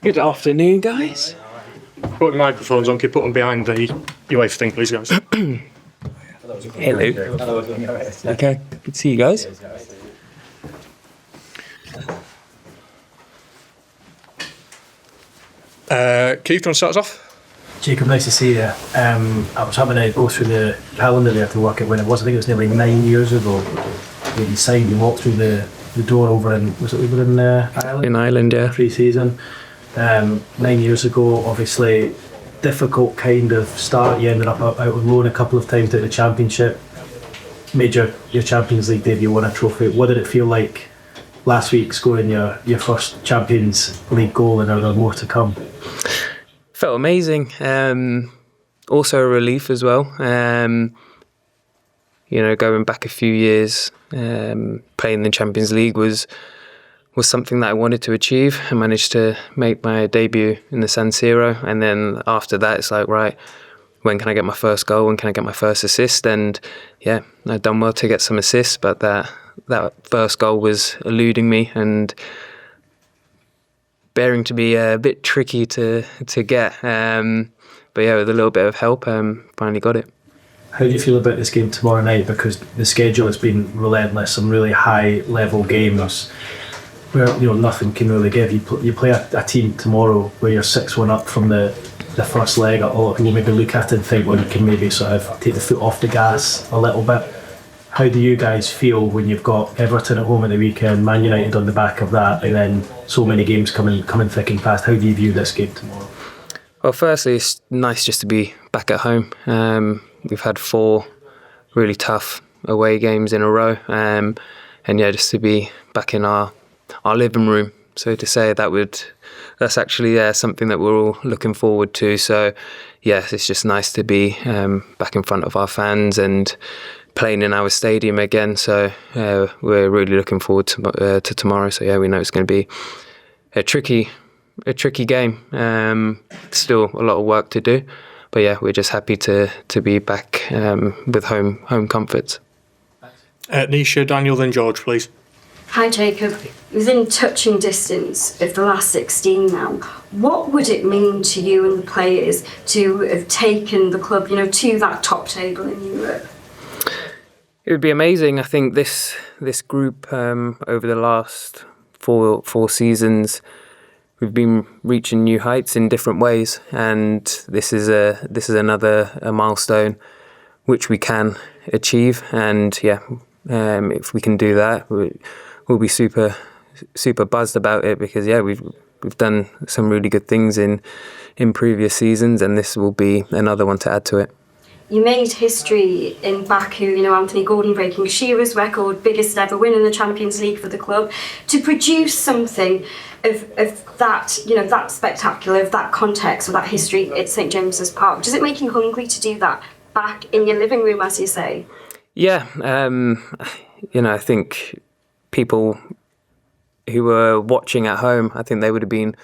Good afternoon, guys. Put the microphones on, keep put them behind the UEFA thing, please, guys. Hello. Okay, good to see you guys. Keith, do you want to start us off? Jacob, nice to see you. I was having to go through the calendar there to work out when it was. I think it was nearly 9 years ago when you signed. You walked through the door over in, was it over in Ireland? In Ireland, yeah. Pre-season. 9 years ago, obviously, difficult kind of start. You ended up out on loan a couple of times out of the Championship. Made your Champions League debut, won a trophy. What did it feel like last week scoring your first Champions League goal, and are there more to come? Felt amazing. Also a relief as well. Going back a few years, playing the Champions League was something that I wanted to achieve. I managed to make my debut in the San Siro, and then after that it's like, right, when can I get my first goal? When can I get my first assist? And yeah, I'd done well to get some assists, but that first goal was eluding me and bearing to be a bit tricky to get. But yeah, with a little bit of help, finally got it. How do you feel about this game tomorrow night? Because the schedule has been relentless, some really high level games where nothing can really give. You play a team tomorrow where you're 6-1 up from the first leg. A lot of people maybe look at it and think, well, you can maybe sort of take the foot off the gas a little bit. How do you guys feel when you've got Everton at home at the weekend, Man United on the back of that, and then so many games coming thick and fast? How do you view this game tomorrow? Well, firstly, it's nice just to be back at home. We've had 4 really tough away games in a row, and yeah, just to be back in our living room, so to say, that's actually something that we're all looking forward to. So yes, it's just nice to be back in front of our fans and playing in our stadium again. So we're really looking forward to tomorrow. So yeah, we know it's going to be a tricky game. Still a lot of work to do, but yeah, we're just happy to be back with home comforts. Nisha, Daniel, then George, please. Hi Jacob, within touching distance of the last 16 now, what would it mean to you and the players to have taken the club, to that top table in Europe? It would be amazing. I think this group over the last four seasons, we've been reaching new heights in different ways, and this is another milestone which we can achieve. And yeah, if we can do that, we'll be super buzzed about it, because yeah, we've done some really good things in previous seasons, and this will be another one to add to it. You made history in Baku, Anthony Gordon breaking Shearer's record, biggest ever win in the Champions League for the club. To produce something of that, that spectacular, of that context, of that history at St James's Park, does it make you hungry to do that back in your living room, as you say? Yeah, I think people who were watching at home, I think they would have been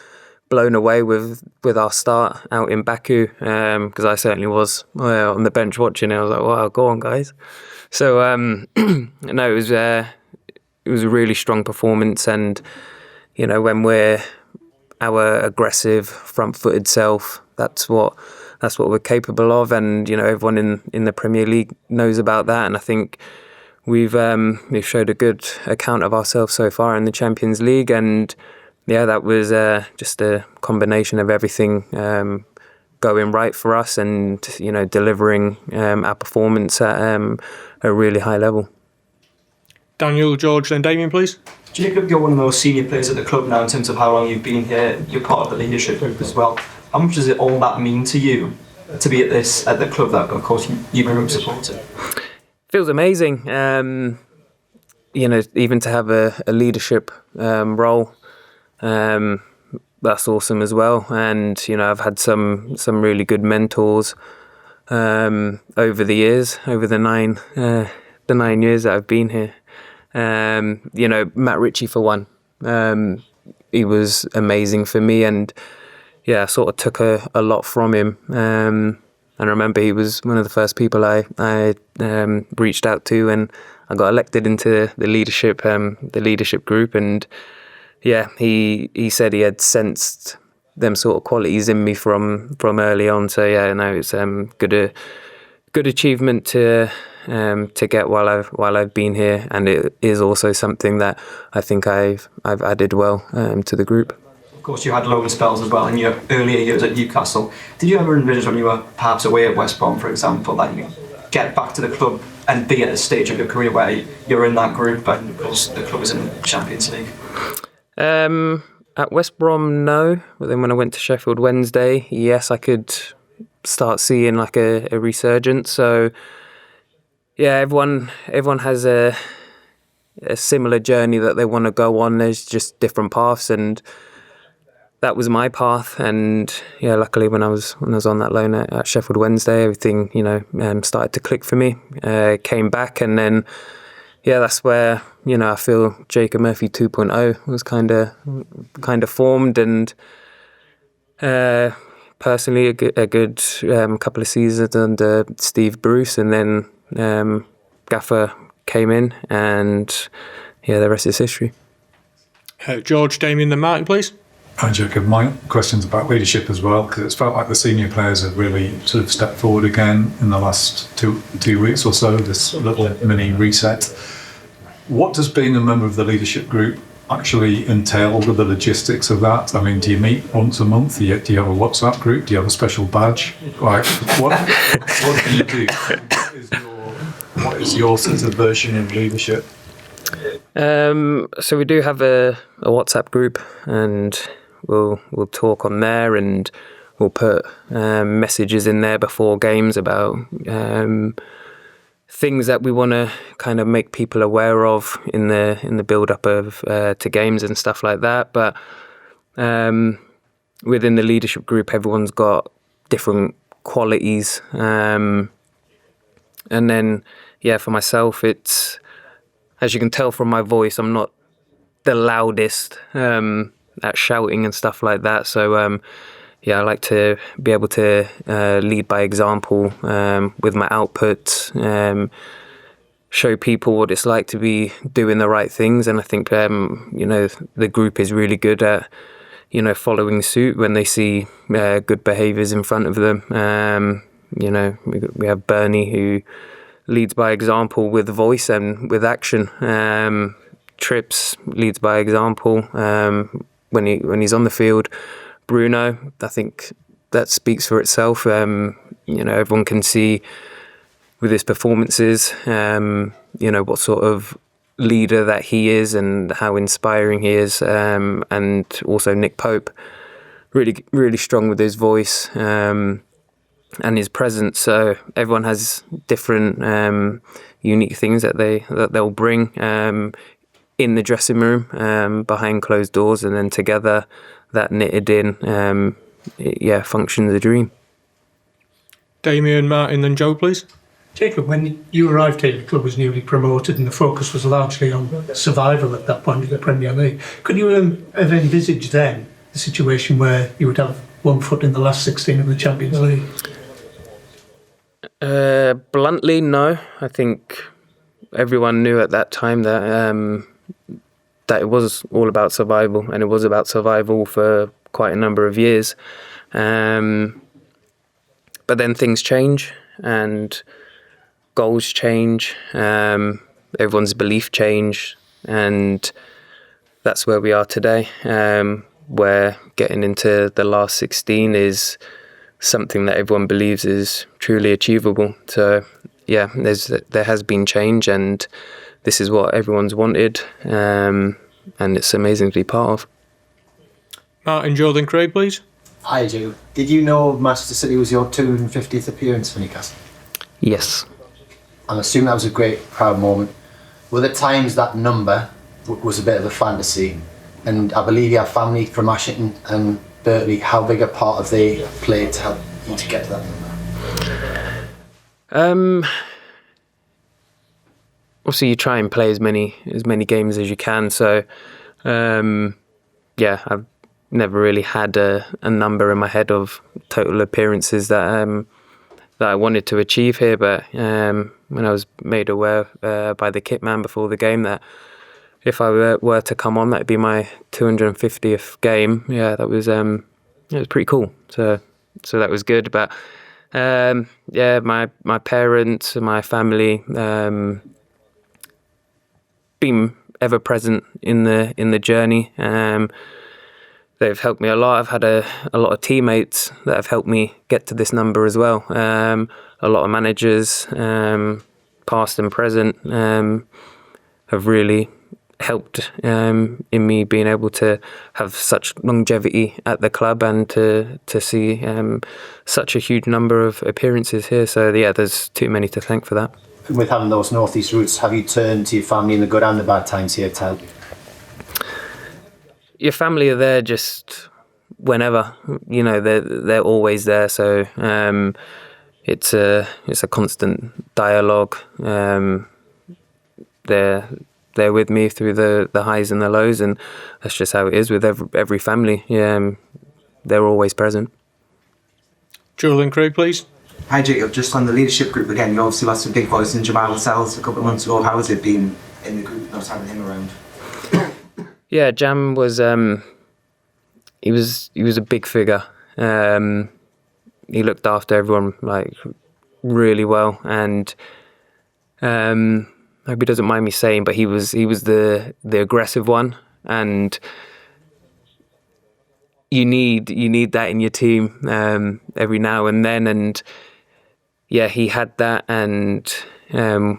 blown away with our start out in Baku, because I certainly was on the bench watching it. I was like, wow, go on guys. So no, it was a really strong performance, and when we're our aggressive front-footed self, that's what we're capable of, and everyone in the Premier League knows about that. And I think we've showed a good account of ourselves so far in the Champions League, and yeah, that was just a combination of everything going right for us, and delivering our performance at a really high level. Daniel, George, then Damien, please. Jacob, you're one of the most senior players at the club now in terms of how long you've been here. You're part of the leadership group as well. How much does it all that mean to you to be at the club that, of course, you've been supporting? Feels amazing. Even to have a leadership role. That's awesome as well, and I've had some really good mentors over the years, over the 9 years that I've been here. Matt Ritchie for one, he was amazing for me, and yeah, I sort of took a lot from him. And I remember he was one of the first people I reached out to, and I got elected into the leadership group, and yeah, he said he had sensed them sort of qualities in me from early on. So yeah, no, it's good achievement to get while I've been here, and it is also something that I think I've added well to the group. Of course, you had loan spells as well in your earlier years at Newcastle. Did you ever envisage when you were perhaps away at West Brom, for example, that you get back to the club and be at a stage of your career where you're in that group and of course the club is in the Champions League? At West Brom, no. But then when I went to Sheffield Wednesday, yes, I could start seeing like a resurgence. So yeah, everyone has a similar journey that they want to go on. There's just different paths, and that was my path. And yeah, luckily when I was on that loan at Sheffield Wednesday, everything started to click for me. Came back, and then yeah, that's where I feel Jacob Murphy 2.0 was kind of formed, and personally a good couple of seasons under Steve Bruce, and then Gaffer came in, and yeah, the rest is history. George, Damien, then Martin, please. Hi Jacob, my question's about leadership as well, because it's felt like the senior players have really sort of stepped forward again in the last two weeks or so, this little mini reset. What does being a member of the leadership group actually entail with the logistics of that? I mean, do you meet once a month? Do you have a WhatsApp group? Do you have a special badge? Like, what do you do? What is your sort of version of leadership? So we do have a WhatsApp group, and we'll talk on there, and we'll put messages in there before games about things that we want to kind of make people aware of in the build up of to games and stuff like that. But within the leadership group, everyone's got different qualities, and then yeah, for myself, it's, as you can tell from my voice, I'm not the loudest at shouting and stuff like that. So yeah, I like to be able to lead by example with my output, show people what it's like to be doing the right things. And I think the group is really good at following suit when they see good behaviours in front of them. We have Bernie, who leads by example with voice and with action. Trips leads by example when he's on the field. Bruno, I think that speaks for itself. Everyone can see with his performances, what sort of leader that he is and how inspiring he is. And also Nick Pope, really, really strong with his voice and his presence. So everyone has different unique things that they'll bring in the dressing room, behind closed doors, and then together that knitted in, functions a dream. Damien, Martin, then Joe, please. Jacob, when you arrived here, the club was newly promoted and the focus was largely on survival at that point in the Premier League. Could you have envisaged then the situation where you would have one foot in the last 16 of the Champions League? Bluntly, no. I think everyone knew at that time that that it was all about survival, and it was about survival for quite a number of years. But then things change, and goals change, everyone's belief change, and that's where we are today, where getting into the last 16 is something that everyone believes is truly achievable. So yeah, there has been change, and this is what everyone's wanted, and it's amazing to be part of. Martin, Jordan, Craig, please. Hi, Joe. Did you know Manchester City was your 250th appearance for Newcastle? Yes. I'm assuming that was a great, proud moment. Were there times that number was a bit of a fantasy? And I believe you have family from Ashington and Berkeley. How big a part have they played to help you to get to that number? Obviously, you try and play as many games as you can. So, I've never really had a number in my head of total appearances that I wanted to achieve here. But when I was made aware by the kit man before the game that if I were to come on, that'd be my 250th game. Yeah, that was it was pretty cool. So that was good. But yeah, my parents, my family, been ever present in the journey. They've helped me a lot. I've had a lot of teammates that have helped me get to this number as well. A lot of managers, past and present, have really helped in me being able to have such longevity at the club and to see such a huge number of appearances here. So yeah, there's too many to thank for that. With having those northeast roots, have you turned to your family in the good and the bad times here to help? Your family are there just whenever, you know, they're always there. So it's a constant dialogue. They're with me through the highs and the lows, and that's just how it is with every family. They're always present. Julian Craig, please. Hi Jacob, just on the leadership group again, you obviously lost a big voice in Jamaal Lascelles a couple of months ago. How has it been in the group, not having him around? Yeah, Jam was he was a big figure. He looked after everyone like really well, and I hope he doesn't mind me saying, but he was the aggressive one, and you need that in your team every now and then, and yeah, he had that, and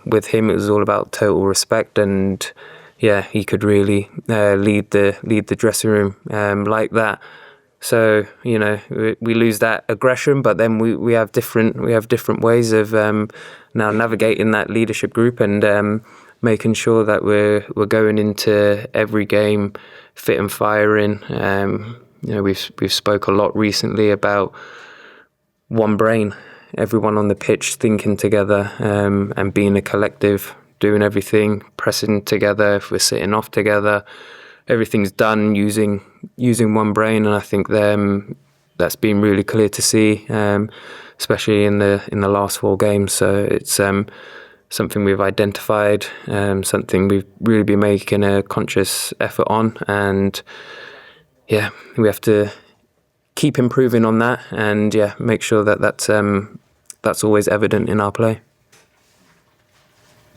with him it was all about total respect, and yeah, he could really lead the dressing room like that. So you know, we lose that aggression, but then we have different ways of now navigating that leadership group and making sure that we're going into every game fit and firing. You know, we've spoke a lot recently about one brain, everyone on the pitch thinking together and being a collective, doing everything, pressing together. If we're sitting off together, everything's done using one brain, and I think that's been really clear to see, especially in the last 4 games. So it's something we've identified, something we've really been making a conscious effort on, and yeah, we have to keep improving on that, and yeah, make sure that that's always evident in our play.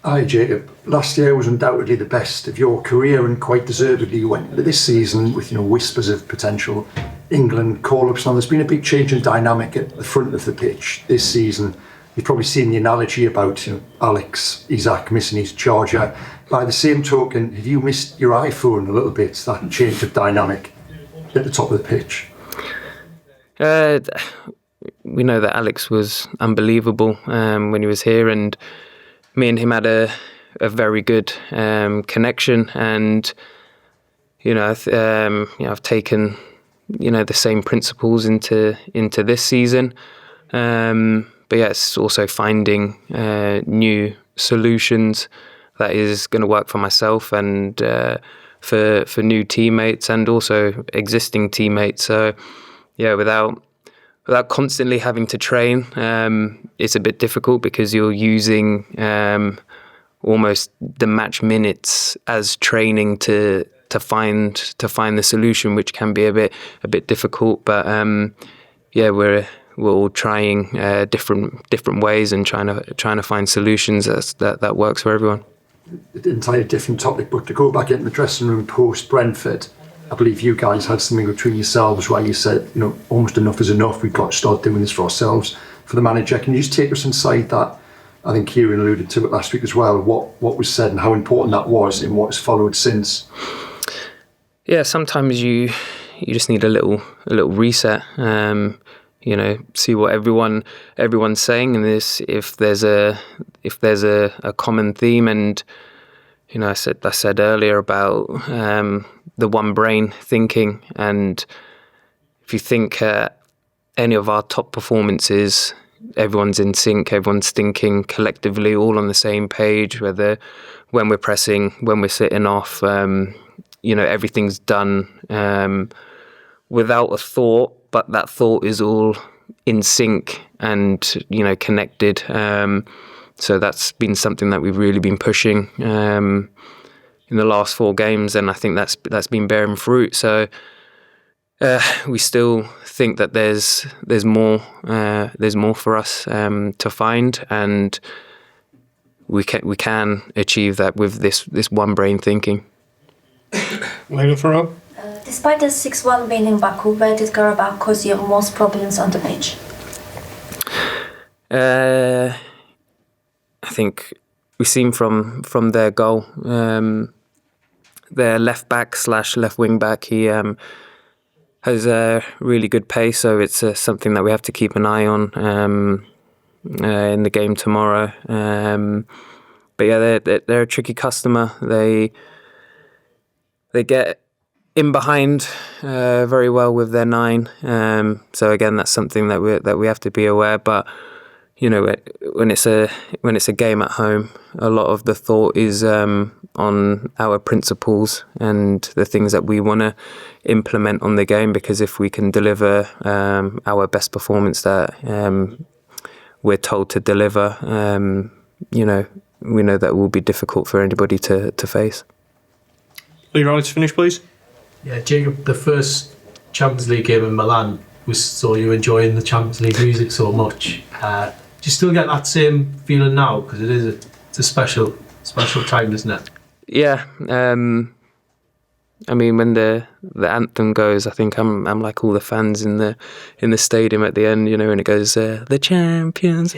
Hi Jacob, last year was undoubtedly the best of your career, and quite deservedly you went into this season with whispers of potential England call-ups. Now there's been a big change in dynamic at the front of the pitch this season. You've probably seen the analogy about Alex, Isak missing his charger. By the same token, have you missed your iPhone a little bit, that change of dynamic at the top of the pitch? We know that Alex was unbelievable when he was here, and me and him had a very good connection, and I've taken the same principles into this season, but yeah, it's also finding new solutions that is going to work for myself and for new teammates and also existing teammates. So yeah, without constantly having to train, it's a bit difficult because you're using almost the match minutes as training to find the solution, which can be a bit difficult. But yeah, we're all trying different ways and trying to find solutions that works for everyone. An entirely different topic, but to go back into the dressing room post Brentford, I believe you guys had something between yourselves where you said, almost enough is enough. We've got to start doing this for ourselves, for the manager. Can you just take us inside that? I think Kieran alluded to it last week as well. What was said and how important that was and what has followed since. Yeah, sometimes you just need a little reset. See what everyone's saying, and if there's a common theme. And I said earlier about the one brain thinking, and if you think any of our top performances, everyone's in sync, everyone's thinking collectively, all on the same page, whether when we're pressing, when we're sitting off, everything's done without a thought, but that thought is all in sync and connected. So that's been something that we've really been pushing in the last 4 games, and I think that's been bearing fruit. So we still think that there's more for us to find, and we can achieve that with this one brain thinking. Megan Farrell? Despite the 6-1 win in Baku, where did Qarabağ cause you most problems on the pitch? I think we've seen from their goal, their left back / left wing back, he has a really good pace, so it's something that we have to keep an eye on in the game tomorrow. But yeah, they're a tricky customer. They get in behind very well with their 9. So again, that's something that we have to be aware. But you know, when it's a game at home, a lot of the thought is on our principles and the things that we want to implement on the game. Because if we can deliver our best performance that we're told to deliver, you know, we know that will be difficult for anybody to face. Are you ready to finish, please? Yeah, Jacob, the first Champions League game in Milan was so you enjoying the Champions League music so much. Do you still get that same feeling now? Because it's a special time, isn't it? Yeah. I mean, when the anthem goes, I think I'm like all the fans in the stadium at the end, you know, when it goes, the champions.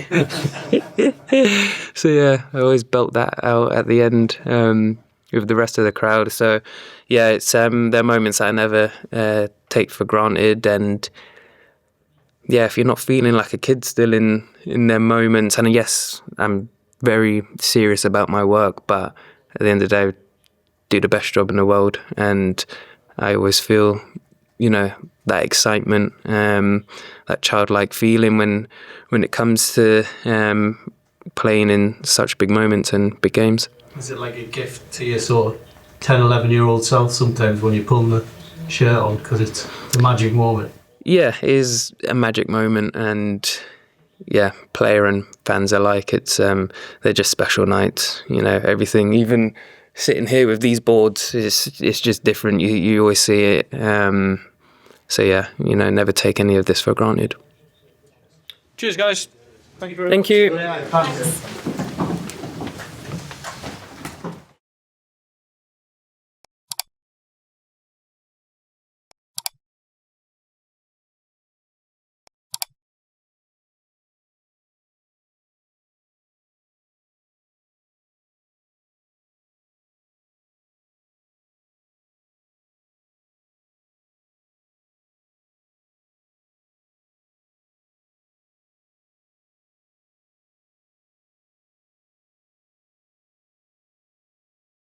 So yeah, I always belt that out at the end with the rest of the crowd. So yeah, it's they're moments that I never take for granted. And yeah, if you're not feeling like a kid still in their moments, and yes, I'm very serious about my work, but at the end of the day, I do the best job in the world, and I always feel, you know, that excitement, that childlike feeling when it comes to playing in such big moments and big games. Is it like a gift to your sort of 10, 11-year-old self sometimes when you're pulling the shirt on, because it's a magic moment? Yeah, it is a magic moment, and yeah, player and fans alike, it's they're just special nights. You know, everything, even sitting here with these boards, it's just different. You always see it. So yeah, you know, never take any of this for granted. Cheers, guys. Thank you very much. Thank you. Yeah, thanks.